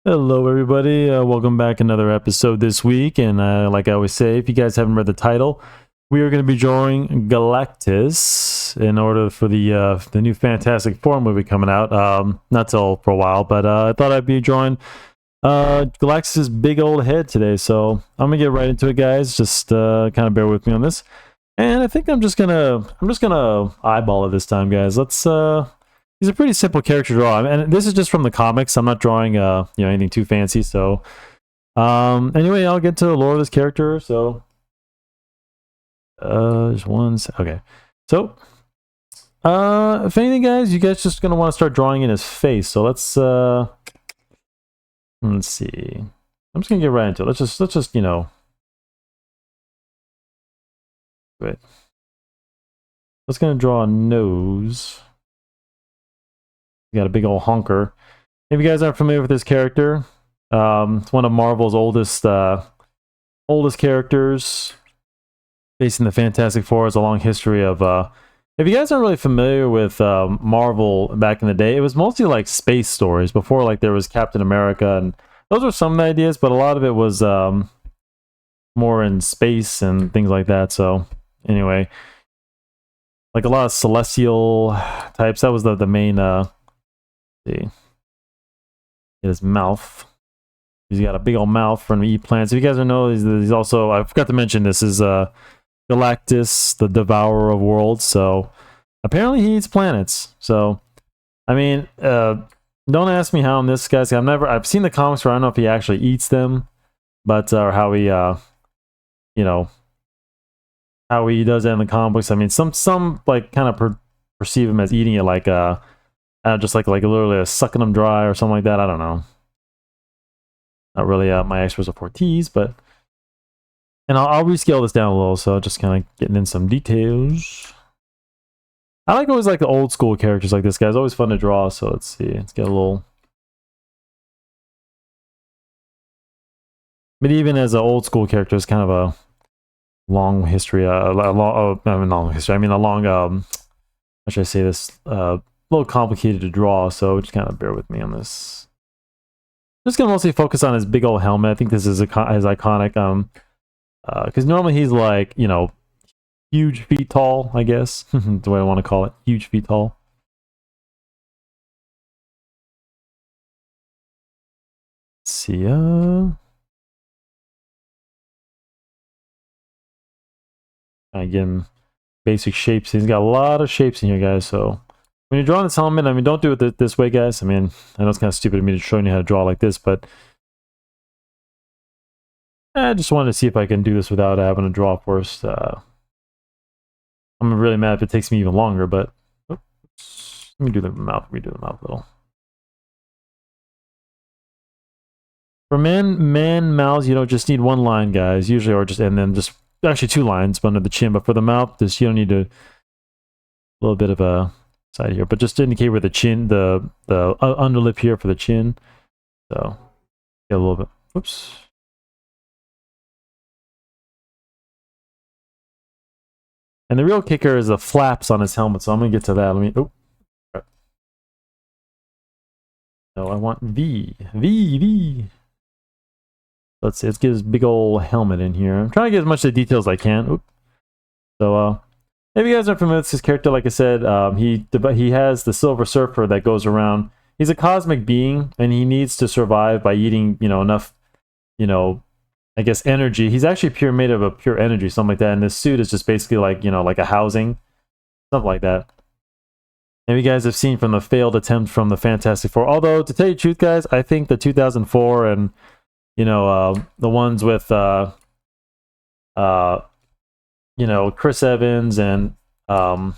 Hello, everybody. Welcome back. Another episode this week. And like I always say, if you guys haven't read the title, we are going to be drawing Galactus in order for the new Fantastic Four movie coming out. Not till for a while, but I thought I'd be drawing Galactus's big old head today. So I'm gonna get right into it, guys. Just kind of bear with me on this. And I think I'm just gonna eyeball it this time, guys. Let's He's a pretty simple character to draw, and this is just from the comics. I'm not drawing anything too fancy. So anyway, I'll get to the lore of this character. So there's one. Okay, so if anything, guys, you guys just gonna want to start drawing in his face. So let's see. I'm just gonna get right into it. Let's just wait. Let's gonna draw a nose. Got a big old honker. If you guys aren't familiar with this character, it's one of Marvel's oldest characters. Facing the Fantastic Four has a long history of. If you guys aren't really familiar with Marvel back in the day, it was mostly like space stories. Before, like there was Captain America, and those were some of the ideas, but a lot of it was more in space and things like that. So anyway, like a lot of celestial types. That was the main. See, his mouth. He's got a big old mouth from eat plants. If you guys don't know, he's also, I forgot to mention, this is Galactus, the Devourer of worlds. So apparently he eats planets. So I mean, don't ask me how in this, guys. I've seen the comics where I don't know if he actually eats them, but or how he how he does that in the comics. I mean, some like kind of perceive him as eating it like just like literally sucking them dry or something like that. I don't know. Not really my expertise of forties, but I'll rescale this down a little. So just kind of getting in some details. I always like the old school characters like this guy. It's always fun to draw. So let's see. Let's get a little. But even as an old school character, it's kind of a long history. A long history. I mean a long. How should I say this? A little complicated to draw, so just kind of bear with me on this. Just gonna mostly focus on his big old helmet. I think this is his iconic, because normally he's like, huge feet tall, I guess. The way I want to call it, huge feet tall. Let's see, I get him basic shapes. He's got a lot of shapes in here, guys. So when you're drawing this helmet, I mean, don't do it this way, guys. I mean, I know it's kind of stupid of me to show you how to draw like this, but I just wanted to see if I can do this without having to draw first. I'm really mad if it takes me even longer, but oops, let me do the mouth. Redo the mouth a little. For man mouths, you don't just need one line, guys. Usually, and then just actually two lines under the chin. But for the mouth, you don't need a little bit of a side here, but just to indicate where the chin, the underlip here for the chin. So get a little bit. Whoops. And the real kicker is the flaps on his helmet. So I'm gonna get to that. Let me. Oh. No, I want V. Let's see. Let's get his big old helmet in here. I'm trying to get as much of the details as I can. Oops. So if you guys are familiar with this character, like I said, he has the Silver Surfer that goes around. He's a cosmic being, and he needs to survive by eating, enough, I guess energy. He's actually made of a pure energy, something like that. And this suit is just basically like, like a housing, something like that. And you guys have seen from the failed attempt from the Fantastic Four. Although, to tell you the truth, guys, I think the 2004 and, the ones with, Chris Evans and the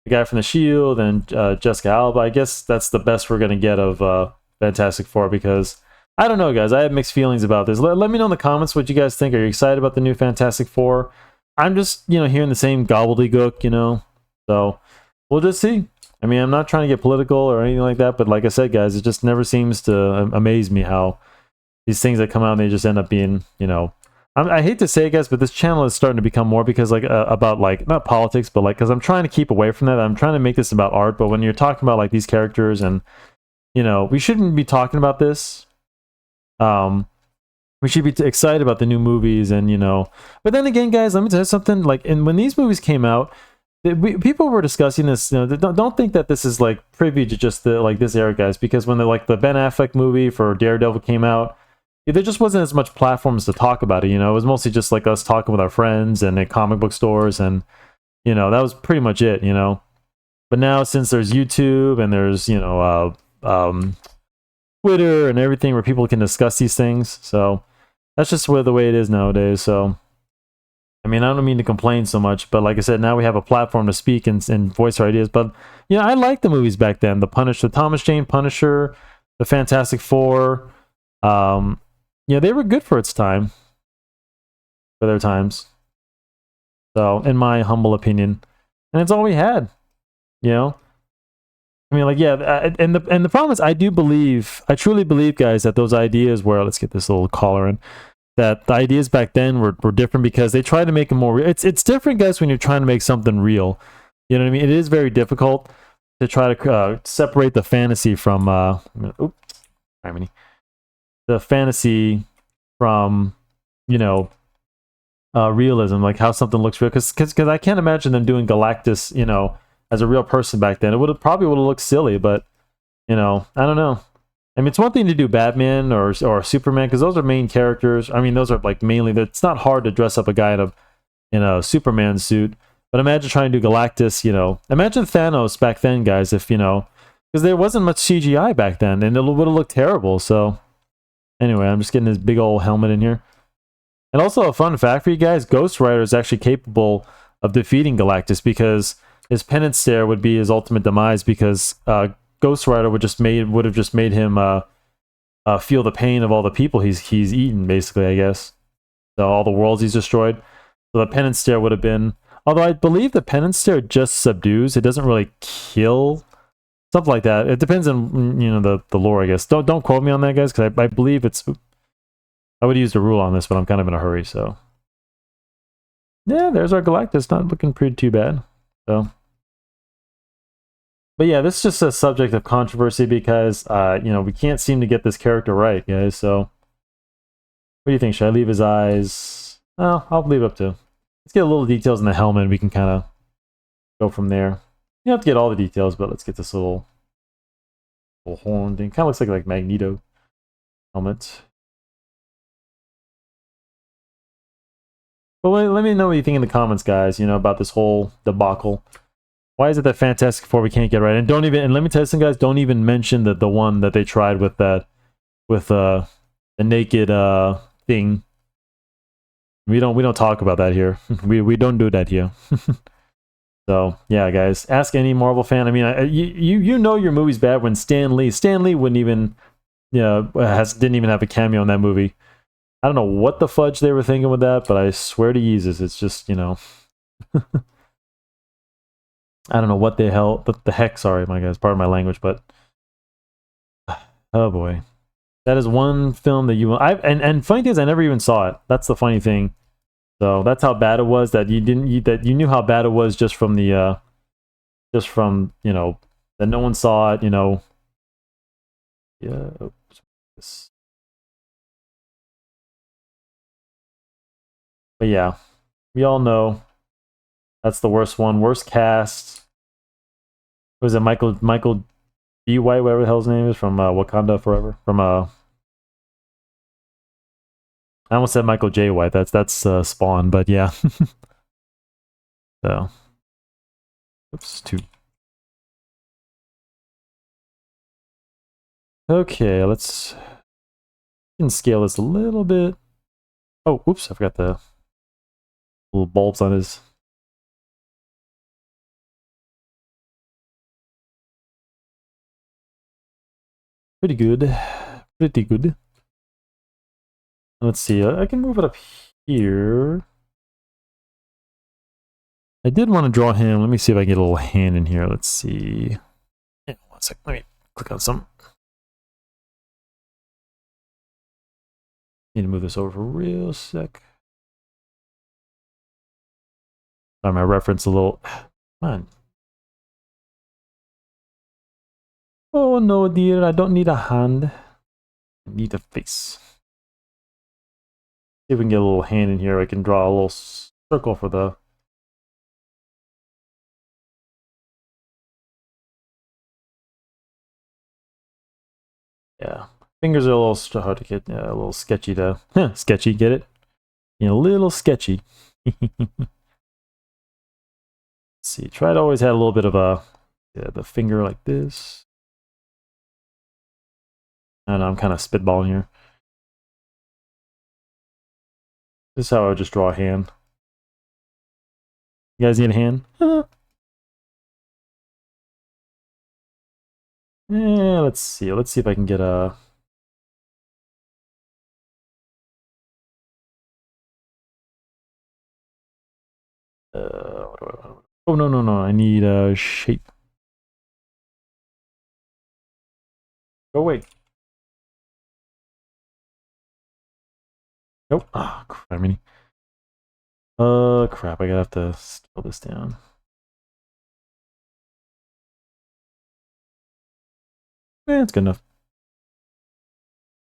guy from the Shield and Jessica Alba. I guess that's the best we're gonna get of Fantastic Four, because I don't know, guys. I have mixed feelings about this. Let me know in the comments what you guys think. Are you excited about the new Fantastic Four? I'm just hearing the same gobbledygook, So we'll just see. I mean, I'm not trying to get political or anything like that, but like I said, guys, it just never seems to amaze me how these things that come out and they just end up being, I hate to say it, guys, but this channel is starting to become more because about not politics, but because I'm trying to keep away from that. I'm trying to make this about art, but when you're talking about these characters and we shouldn't be talking about this. We should be excited about the new movies, and you know. But then again, guys, let me tell you something. Like, and when these movies came out, people were discussing this. You know, don't think that this is like privy to just the like this era, guys. Because when the Ben Affleck movie for Daredevil came out, there just wasn't as much platforms to talk about it. You know, it was mostly just like us talking with our friends and at comic book stores, and you know that was pretty much it. You know, but now since there's YouTube and there's Twitter and everything where people can discuss these things, so that's just the way it is nowadays. So I mean, I don't mean to complain so much, but like I said, now we have a platform to speak and voice our ideas. But you know, I like the movies back then. The Thomas Jane Punisher, the Fantastic Four. Yeah, they were good for its time, for their times. So, in my humble opinion, and it's all we had. You know, I mean, like, yeah, and the problem is, I truly believe, guys, that those ideas were. Let's get this little collar in. That the ideas back then were different because they tried to make them more real. It's different, guys, when you're trying to make something real. You know what I mean? It is very difficult to try to separate the fantasy from the fantasy from, you know, realism, like how something looks real. Because I can't imagine them doing Galactus, you know, as a real person back then. It probably would have looked silly, but you know, I don't know. I mean, it's one thing to do Batman or Superman because those are main characters. I mean, those are like mainly. It's not hard to dress up a guy in a Superman suit. But imagine trying to do Galactus. You know, imagine Thanos back then, guys. If you know, because there wasn't much CGI back then, and it would have looked terrible. So anyway, I'm just getting this big old helmet in here. And also a fun fact for you guys: Ghost Rider is actually capable of defeating Galactus because his penance stare would be his ultimate demise because Ghost Rider would have just made him feel the pain of all the people he's eaten, basically, I guess. So all the worlds he's destroyed. So the penance stare would have been, although I believe the penance stare just subdues. It doesn't really kill, something like that. It depends on, you know, the lore, I guess. Don't quote me on that, guys, because I believe it's. I would use the rule on this, but I'm kind of in a hurry, so yeah, there's our Galactus. Not looking too bad. So. But yeah, this is just a subject of controversy because, you know, we can't seem to get this character right, guys. So, what do you think? Should I leave his eyes? Oh, I'll leave it up to. Let's get a little details in the helmet and we can kind of go from there. You don't have to get all the details, but let's get this little horn thing. Kind of looks like Magneto helmet. But let me know what you think in the comments, guys, you know, about this whole debacle. Why is it that Fantastic Four we can't get right? And let me tell you something, guys, don't even mention the one that they tried with the naked thing. We don't talk about that here. we don't do that here. So yeah, guys, ask any Marvel fan. I mean, you know your movie's bad when Stan Lee wouldn't even, you know, didn't even have a cameo in that movie. I don't know what the fudge they were thinking with that, but I swear to Jesus, it's just, you know. I don't know what the heck, sorry, my guys, pardon my language, but oh boy. That is one film that and funny thing is I never even saw it. That's the funny thing. So that's how bad it was that you knew how bad it was just from you know, that no one saw it, you know. Yeah. But yeah, we all know that's the worst one. Worst cast. Was it Michael B. White, whatever the hell his name is, from Wakanda Forever? From I almost said Michael J. White. That's Spawn, but yeah. So, oops, two. Okay, let's scale this a little bit. Oh, oops, I forgot the little bulbs on his. Pretty good. Pretty good. Let's see. I can move it up here. I did want to draw him. Let me see if I can get a little hand in here. Let's see. Yeah, 1 sec. Let me click on some. Need to move this over for a real sec. Sorry, my reference a little. Come on. Oh no, dear. I don't need a hand. Need a face. See if we can get a little hand in here. I can draw a little circle for the... Yeah. Fingers are a little hard to get, a little sketchy to... sketchy, get it? You know, a little sketchy. Let's see, try to always have a little bit of a... Yeah, the finger like this. I don't know, I'm kind of spitballing here. This is how I would just draw a hand. You guys need a hand? Yeah, let's see. Let's see if I can get a... Oh, no, no, no. I need a shape. Go away. Nope. Ah, oh, crap. Crap. I gotta have to scale this down. Yeah, it's good enough.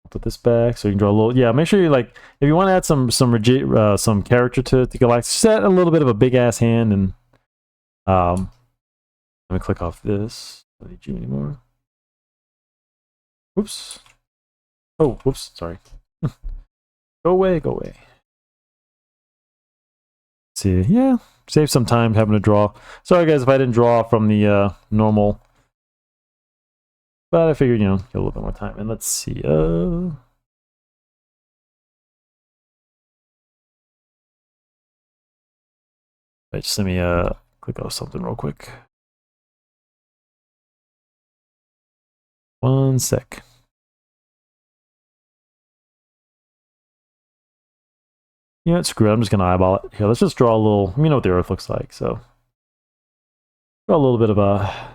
I'll put this back so you can draw a little. Yeah, make sure you like if you want to add some character to Galactus, set a little bit of a big ass hand and let me click off this. I don't need you anymore. Whoops. Oh, whoops. Sorry. Go away. Go away. Let's see, yeah, save some time having to draw. Sorry guys if I didn't draw from the normal. But I figured, you know, get a little bit more time. And let's see. Wait, just let me click off something real quick. One sec. You know what, screw it. I'm just gonna eyeball it. Here, let's just draw a little. You know what the Earth looks like, so draw a little bit of a.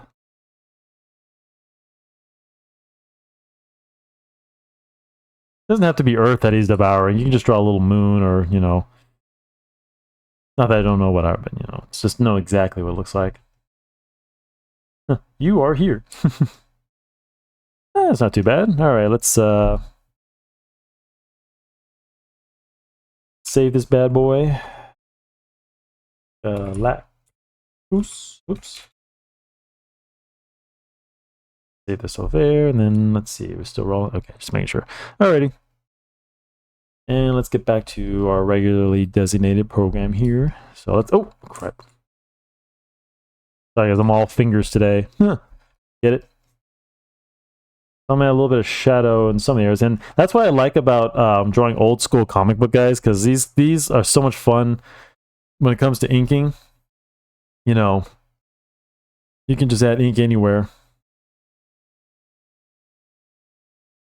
Doesn't have to be Earth that he's devouring. You can just draw a little moon or, you know. Not that I don't know what I, but, you know, it's just know exactly what it looks like. You are here. That's not too bad. All right, let's save this bad boy. Oops. Save this over there, and then let's see. We're still rolling. Okay, just making sure. Alrighty. And let's get back to our regularly designated program here. So let's... Oh, crap. Sorry guys, I'm all fingers today. Get it? I'm gonna add a little bit of shadow in some areas. And that's what I like about drawing old school comic book guys, because these are so much fun when it comes to inking. You know, you can just add ink anywhere.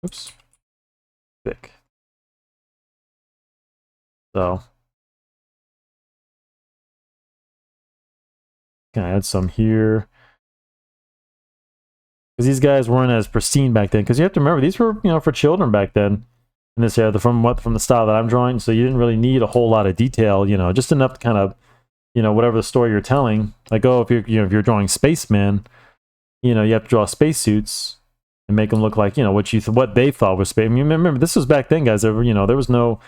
Oops. Thick. So, can I add some here? Because these guys weren't as pristine back then. Because you have to remember, these were, you know, for children back then. In this era, from the style that I'm drawing, so you didn't really need a whole lot of detail. You know, just enough to kind of, you know, whatever the story you're telling. Like, oh, if you're drawing spacemen, you know, you have to draw spacesuits and make them look like, you know, what they thought was space. I mean, remember, this was back then, guys. There was no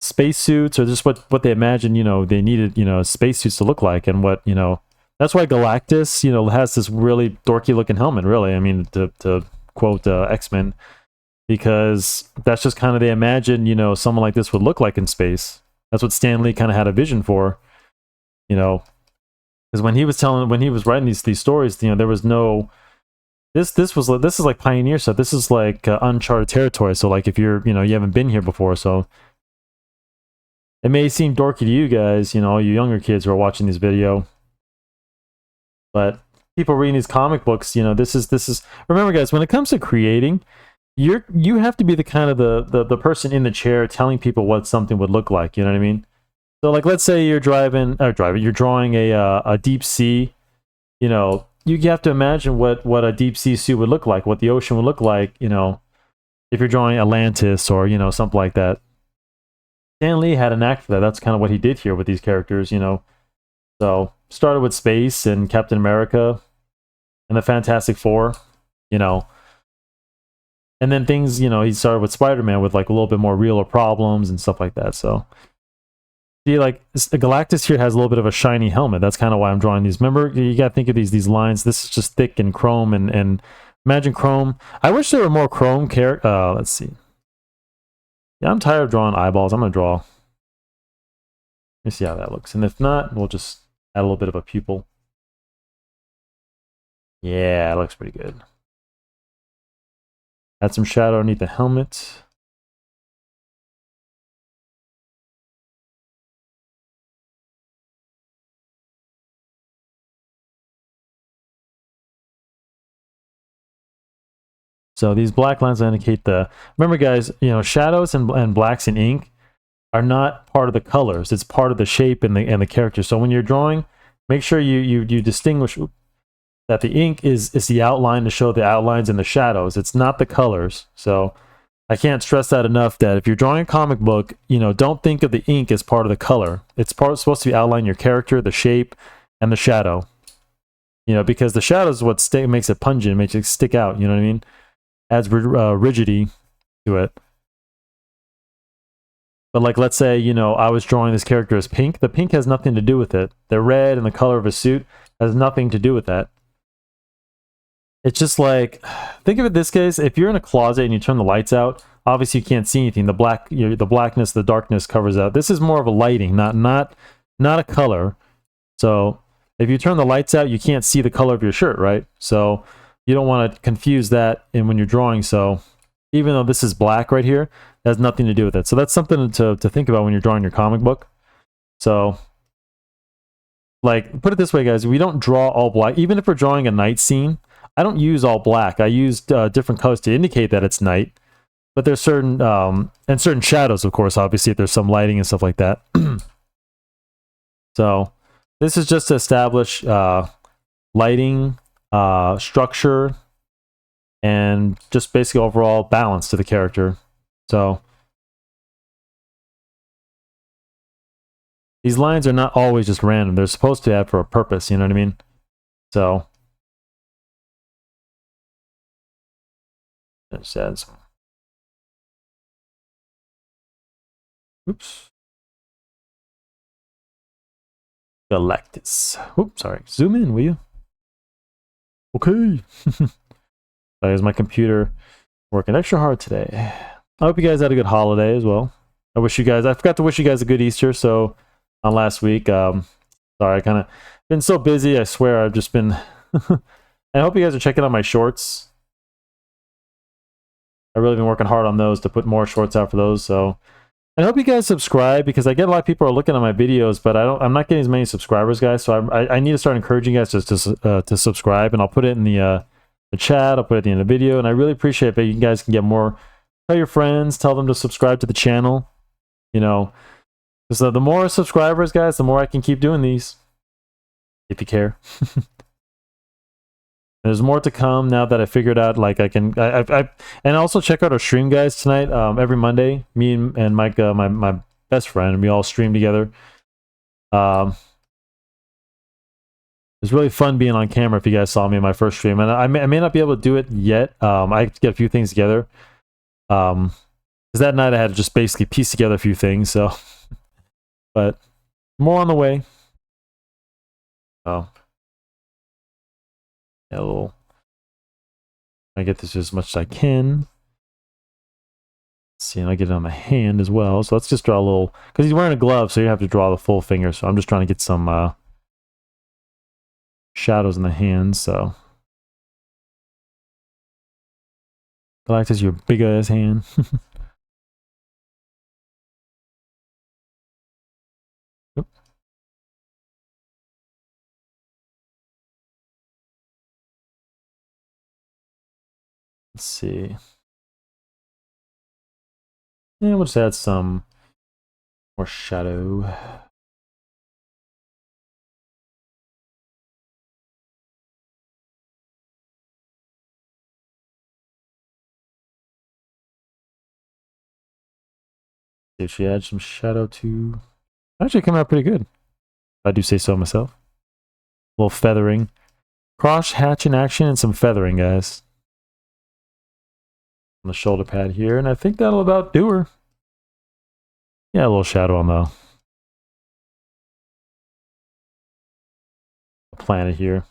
spacesuits or just what they imagined, you know, they needed, you know, spacesuits to look like, and what, you know, that's why Galactus, you know, has this really dorky looking helmet, really. I mean, to quote X-Men, because that's just kind of they imagined, you know, someone like this would look like in space. That's what Stan Lee kind of had a vision for, you know, because when he was writing these stories, you know, there was no. This is like pioneer stuff. This is like uncharted territory. So like if you haven't been here before, so it may seem dorky to you guys, you know, all you younger kids who are watching this video, but people reading these comic books, you know, this is. Remember, guys, when it comes to creating, you have to be the kind of the person in the chair telling people what something would look like. You know what I mean? So like, let's say you're you're drawing a deep sea, you know. You have to imagine what a deep sea suit would look like, what the ocean would look like, you know, if you're drawing Atlantis or, you know, something like that. Stan Lee had an knack for that. That's kind of what he did here with these characters, you know. So, started with space and Captain America and the Fantastic Four, you know. And then things, you know, he started with Spider-Man with like a little bit more realer problems and stuff like that. So, see, like Galactus here has a little bit of a shiny helmet. That's kind of why I'm drawing these. Remember, you got to think of these lines. This is just thick and chrome, and imagine chrome. I wish there were more chrome character. Let's see. Yeah, I'm tired of drawing eyeballs. I'm gonna draw. Let me see how that looks. And if not, we'll just add a little bit of a pupil. Yeah, it looks pretty good. Add some shadow underneath the helmet. So these black lines indicate the... Remember, guys, you know, shadows and blacks in ink are not part of the colors. It's part of the shape and the character. So when you're drawing, make sure you distinguish that the ink is the outline to show the outlines and the shadows. It's not the colors. So I can't stress that enough, that if you're drawing a comic book, you know, don't think of the ink as part of the color. It's supposed to be outline your character, the shape, and the shadow. You know, because the shadow is what makes it pungent, makes it stick out, you know what I mean? Adds rigidity to it. But like, let's say, you know, I was drawing this character as pink. The pink has nothing to do with it. The red and the color of his suit has nothing to do with that. It's just like, think of it this case. If you're in a closet and you turn the lights out, obviously you can't see anything. The blackness, the darkness covers out. This is more of a lighting, not a color. So if you turn the lights out, you can't see the color of your shirt, right? So you don't want to confuse that when you're drawing. So even though this is black right here, it has nothing to do with it. So that's something to think about when you're drawing your comic book. So, like, put it this way, guys. We don't draw all black. Even if we're drawing a night scene, I don't use all black. I use different colors to indicate that it's night. But there's certain, and certain shadows, of course, obviously, if there's some lighting and stuff like that. So this is just to establish lighting, structure, and just basically overall balance to the character. So these lines are not always just random. They're supposed to have for a purpose, you know what I mean? So just add some. Oops. Galactus. Oops, sorry. Zoom in, will you? Okay. There's my computer working extra hard today. I hope you guys had a good holiday as well. I forgot to wish you guys a good Easter, so on last week. Sorry, I kind of been so busy. I swear I've just been... I hope you guys are checking out my shorts. I've really been working hard on those to put more shorts out for those, so... I hope you guys subscribe, because I get a lot of people are looking at my videos, but I'm not getting as many subscribers, guys. So I need to start encouraging you guys to subscribe, and I'll put it in the chat. I'll put it at the end of the video, and I really appreciate that you guys can get more. Tell your friends, tell them to subscribe to the channel. You know, because the more subscribers, guys, the more I can keep doing these. If you care. There's more to come now that I figured out, like, and also check out our stream, guys, tonight. Every Monday, me and Mike, my best friend, and we all stream together. It's really fun being on camera. If you guys saw me in my first stream, and I may not be able to do it yet. I have to get a few things together. Because that night I had to just basically piece together a few things. So, but more on the way. Oh. Yeah, I get this as much as I can. Let's see, and I get it on the hand as well. So let's just draw a little, because he's wearing a glove, so you have to draw the full finger. So I'm just trying to get some shadows in the hands. So Galactus, your big ass hand. Let's see. Yeah, we'll just add some more shadow. See if she adds some shadow too. Actually, come out pretty good. I do say so myself. A little feathering. Cross hatch in action and some feathering, guys. the shoulder pad here, and I think that'll about do her. Yeah, a little shadow on the planet here.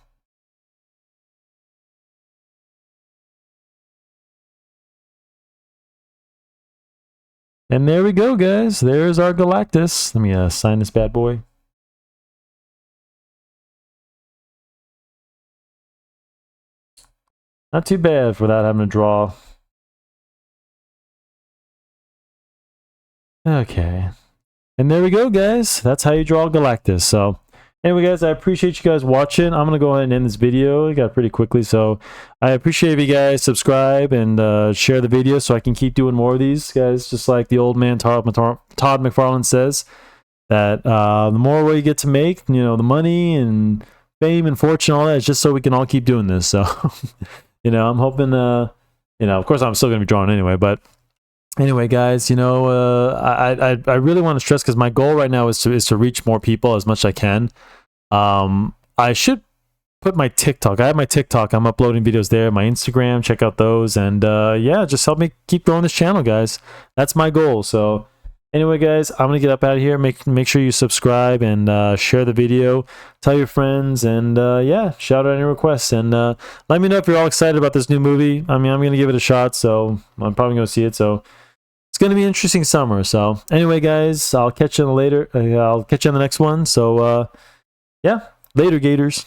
And there we go, guys. There's our Galactus. Let me sign this bad boy. Not too bad without having to draw. Okay. And there we go, guys. That's how you draw Galactus. So, anyway, guys, I appreciate you guys watching. I'm going to go ahead and end this video. It got pretty quickly. So, I appreciate if you guys subscribe and share the video so I can keep doing more of these, guys. Just like the old man Todd McFarlane says, that the more you get to make, you know, the money and fame and fortune, all that, is just so we can all keep doing this. So, you know, I'm hoping, you know, of course, I'm still going to be drawing anyway, but anyway, guys, you know, I really want to stress, because my goal right now is to reach more people as much as I can. I should put my TikTok. I have my TikTok. I'm uploading videos there. My Instagram. Check out those. And yeah, just help me keep growing this channel, guys. That's my goal. So anyway, guys, I'm gonna get up out of here. Make sure you subscribe and share the video. Tell your friends, and yeah, shout out any requests. And let me know if you're all excited about this new movie. I mean, I'm gonna give it a shot. So I'm probably gonna see it. So it's going to be an interesting summer. So anyway, guys, I'll catch you later. I'll catch you on the next one. So yeah, later, Gators.